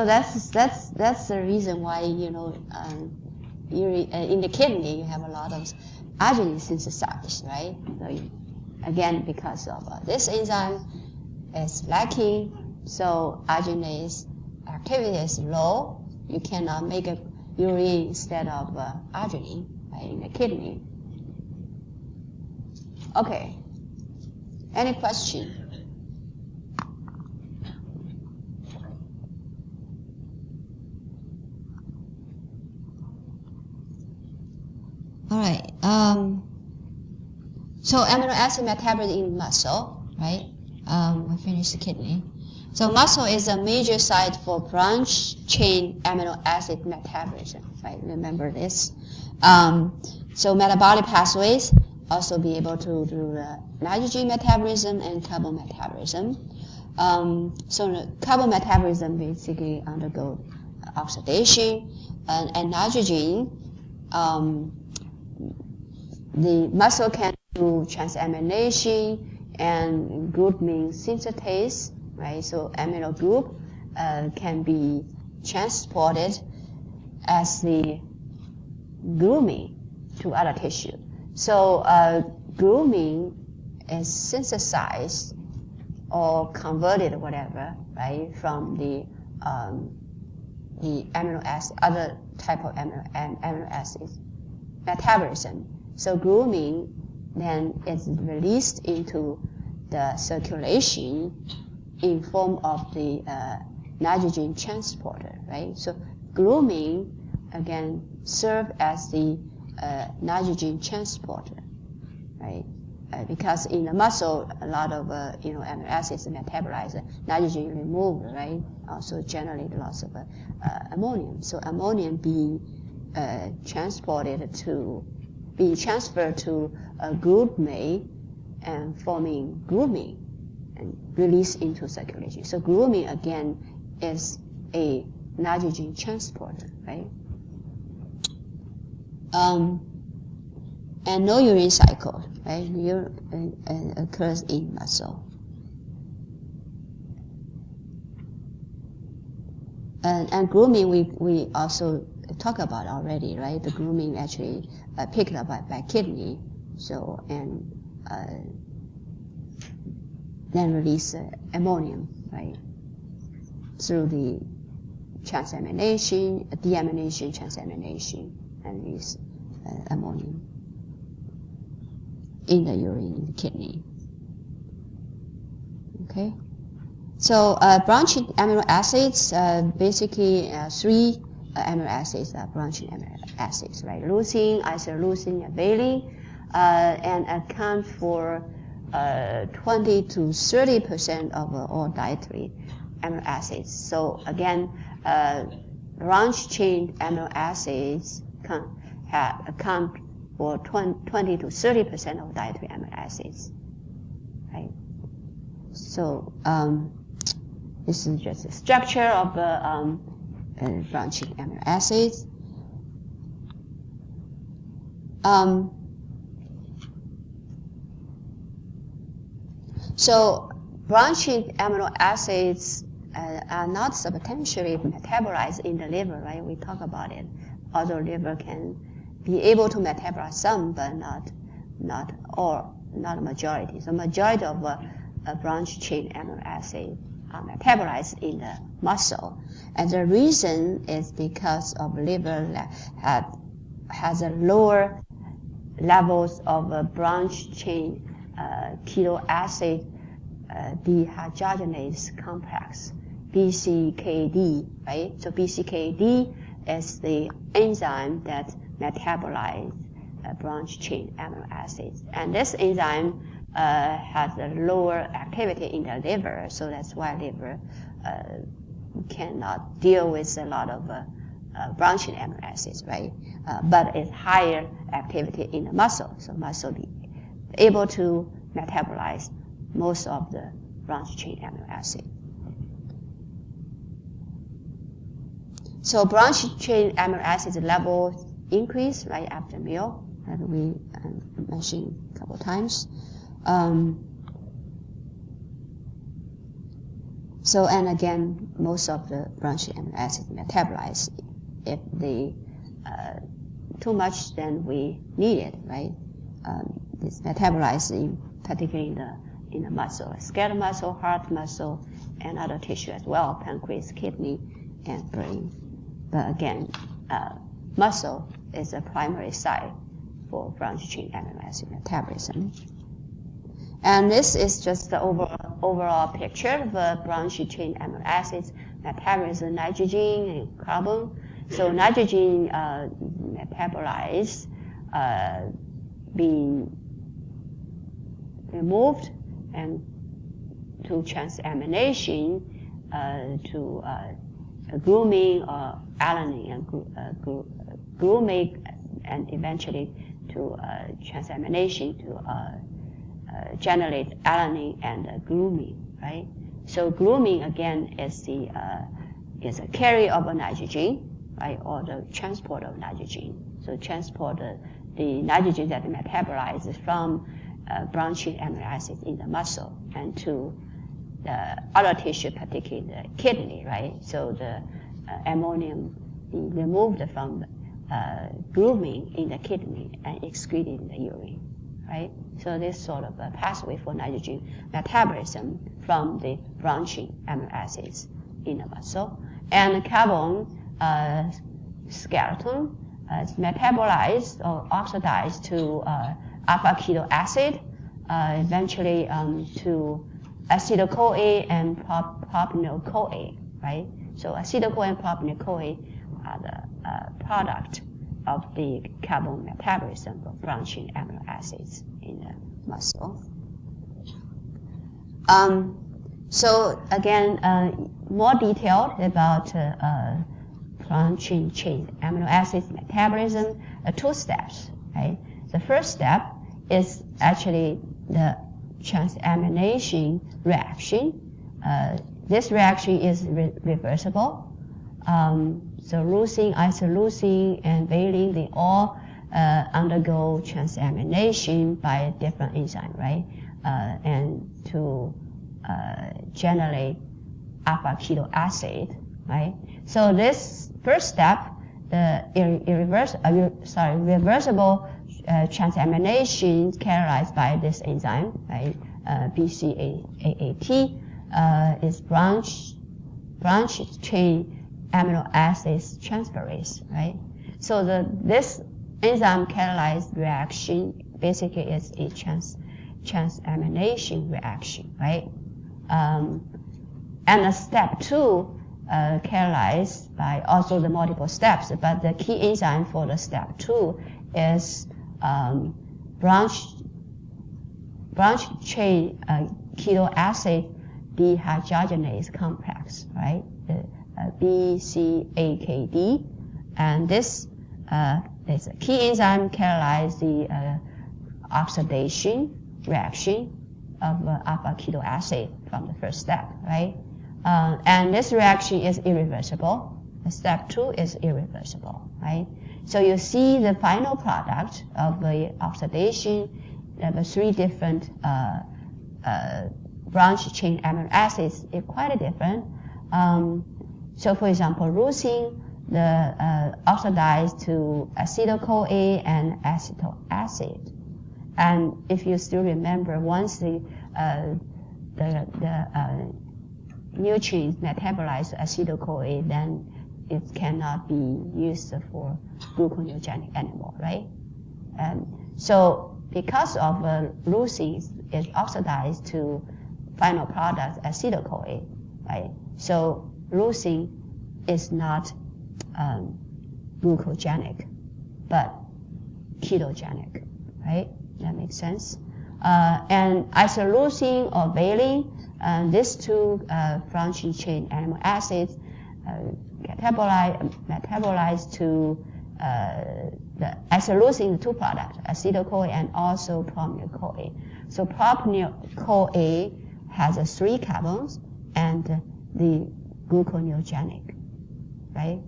that's the reason why in the kidney you have a lot of arginine synthesized, right? So again, because of this enzyme is lacking, so arginase activity is low. You cannot make a urine instead of arginine, right, in the kidney. Okay. Any question? All right. So amino acid metabolism in muscle, right? We finished the kidney. So muscle is a major site for branch chain amino acid metabolism, right? Remember this. So metabolic pathways also be able to do the nitrogen metabolism and carbon metabolism. So the carbon metabolism basically undergo oxidation, and nitrogen, the muscle can do transamination and glutamine synthetase, right? So amino group can be transported as the glutamine to other tissue. So glutamine is synthesized or converted, whatever, right, from the amino acid, other type of amino acids metabolism. So glutamine then is released into the circulation in form of the nitrogen transporter, right? So glutamine again serve as the nitrogen transporter, right? Because in the muscle, a lot of amino acids metabolize, nitrogen removed, right? Also generate lots of ammonium. So ammonium being transferred to glutamate and forming glutamine and released into circulation. So glutamine again is a nitrogen transporter, right? And no urine cycle, right? Urine occurs in muscle. And glutamine we also talk about already, right? The glutamine actually picked up by kidney, so and then release ammonium, right? Through the transamination, deamination, transamination, and release ammonium in the urine, in the kidney. Okay? So branching amino acids, basically three amino acids are branching amino acids, right? Leucine, isoleucine, and valine, and account for 20 to 30% of all dietary amino acids. So again, branch chain amino acids account for 20 to 30% of dietary amino acids, right? So this is just the structure of branching amino acids. So branching amino acids are not substantially metabolized in the liver, right? We talk about it. Although liver can be able to metabolize some, but not all, not a majority. So majority of branch chain amino acids are metabolized in the muscle, and the reason is because of liver has a lower levels of branch chain keto acid dehydrogenase complex, BCKD, right? So BCKD is the enzyme that metabolizes branch chain amino acids, and this enzyme has a lower activity in the liver, so that's why liver cannot deal with a lot of branching amino acids, right? But it's higher activity in the muscle, so muscle be able to metabolize most of the branch chain amino acid. So branch chain amino acid level increase right after meal, that we mentioned a couple times. So, and again, most of the branch amino acids metabolize. If they too much, then we need it, right? It's metabolized particularly in the muscle, skeletal muscle, heart muscle, and other tissue as well, pancreas, kidney, and brain. But again, muscle is a primary site for branch chain amino acid metabolism. And this is just the overall picture of branch chain amino acids metabolism, nitrogen and carbon. So nitrogen metabolized, being removed and to transamination to glutamine or alanine and glutamate, and eventually transamination to generate alanine and glutamine, right? So glutamine again is a carrier of a nitrogen, right, or the transport of nitrogen. So transport the nitrogen that metabolizes from branching amino acids in the muscle and to the other tissue, particularly the kidney, right? So the ammonium is removed from glutamine in the kidney and excreted in the urine, right? So this sort of a pathway for nitrogen metabolism from the branching amino acids in the muscle. And the carbon skeleton is metabolized or oxidized to alpha keto acid, eventually to acetyl-CoA and propionyl-CoA, right? So acetyl-CoA and propionyl-CoA are the product of the carbon metabolism of branching amino acids in the muscle. So again, more detailed about branching chain amino acids metabolism, two steps, right? The first step is actually the transamination reaction. This reaction is reversible. So leucine, isoleucine, and valine, they all undergo transamination by different enzymes, right? And to generate alpha keto acid, right? So this first step, the reversible transamination catalyzed by this enzyme, right? BCAAT is branch chain amino acids transferase, right? So this enzyme catalyzed reaction basically is a transamination reaction, right? And a step 2 catalyzed by also the multiple steps, but the key enzyme for the step 2 is branch chain keto acid dehydrogenase complex, right? BCAKD, and this is a key enzyme catalyze the oxidation reaction of alpha keto acid from the first step, right? And this reaction is irreversible. The step 2 is irreversible, right? So you see the final product of the oxidation of the 3 different branch chain amino acids is quite different. So for example, leucine, the oxidized to acetyl-CoA and acetic acid. And if you still remember, once the nutrients metabolize acetyl-CoA, then it cannot be used for gluconeogenic anymore, right? So because of leucine is oxidized to final product acetyl-CoA, right? So leucine is not glucogenic, but ketogenic, right? That makes sense. And isoleucine or valine, these 2 branching chain amino acids metabolize to the isoleucine 2 products, acetyl-CoA and also propionyl-CoA. So propionyl-CoA has 3 carbons and the gluconeogenic, right?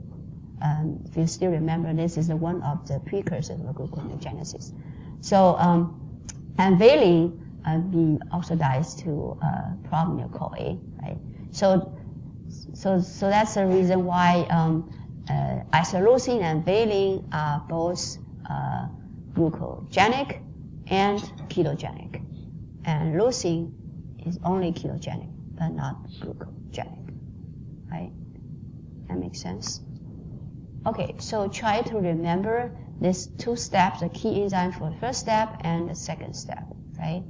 If you still remember, this is one of the precursors of gluconeogenesis. So, and valine be oxidized to propionyl-CoA, right? So that's the reason why isoleucine and valine are both glucogenic and ketogenic, and leucine is only ketogenic but not glucogenic, right? That makes sense? Okay, so try to remember these 2 steps, the key enzyme for the first step and the second step, right?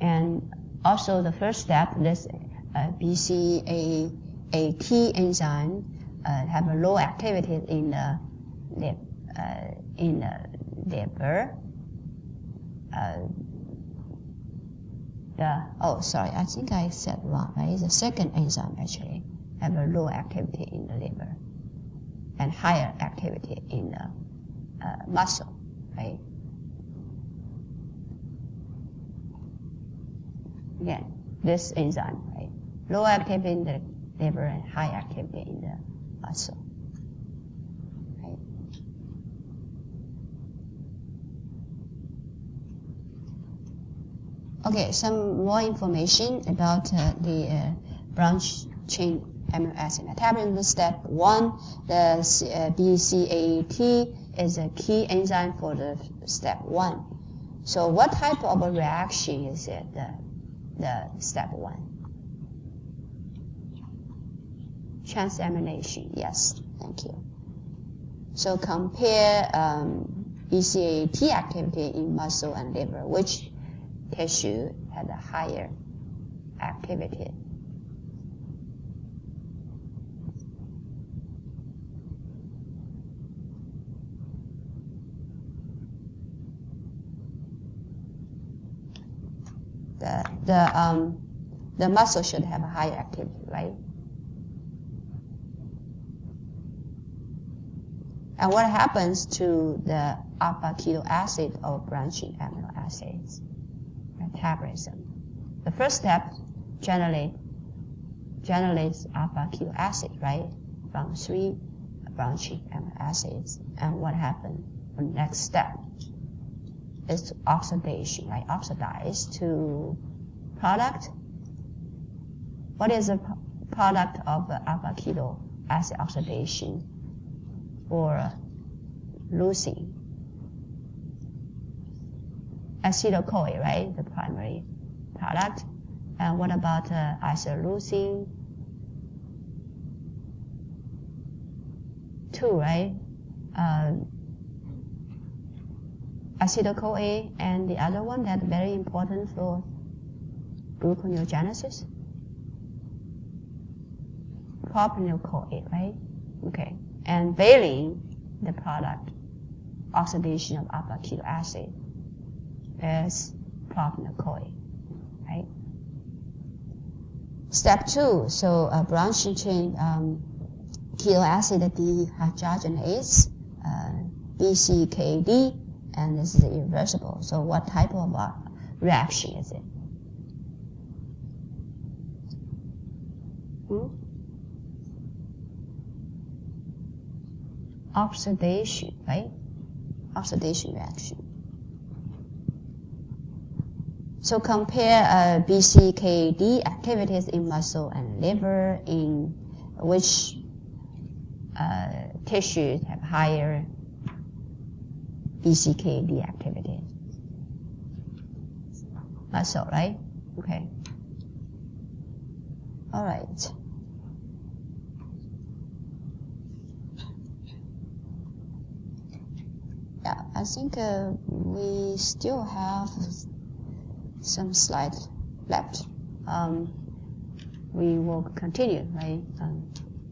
And also the first step, this BCAAT enzyme have a low activity in the liver. I think I said wrong, right? The second enzyme actually have a low activity in the liver and higher activity in the muscle, right? Again, this enzyme, right? Low activity in the liver and high activity in the muscle, right? Okay, some more information about the branch chain amino acid metabolism. Step 1, the BCAAT is a key enzyme for the step 1. So what type of a reaction is it, the step 1? Transamination, yes, thank you. So compare BCAAT activity in muscle and liver. Which tissue had a higher activity? The muscle should have a higher activity, right? And what happens to the alpha keto acid or branching amino acids? Metabolism. The first step generates alpha keto acid, right? From 3 branching amino acids. And what happens? The next step is oxidation, right? Oxidize to product. What is the product of alpha keto acid oxidation for leucine? Acetyl-CoA, right? The primary product. And what about isoleucine? 2, right? Acetyl-CoA, and the other one that's very important for gluconeogenesis? Propionyl-CoA, right? Okay. And valine, the product, oxidation of alpha keto acid, is propionyl-CoA, right? Step 2, so branching chain keto acid dehydrogenase, BCKD, and this is irreversible. So what type of reaction is it? Oxidation, right? Oxidation reaction. So compare BCKD activities in muscle and liver, in which tissues have higher BCKD activity. Muscle, right? Okay. All right. Yeah, I think we still have some slides left. We will continue, right?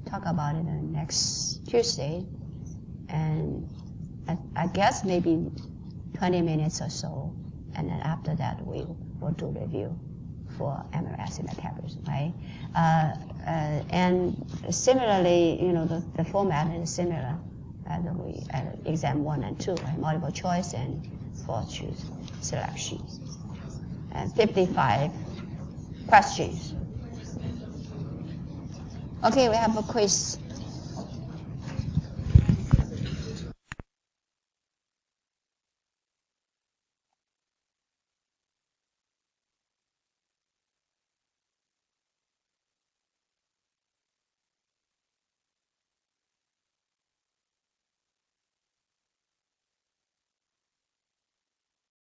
Talk about it next Tuesday, and I guess maybe 20 minutes or so, and then after that we will do review for amino acid metabolism, right? And similarly, the format is similar as exam 1 and 2, right? Multiple choice and forced choose selection, and 55 questions. Okay, we have a quiz.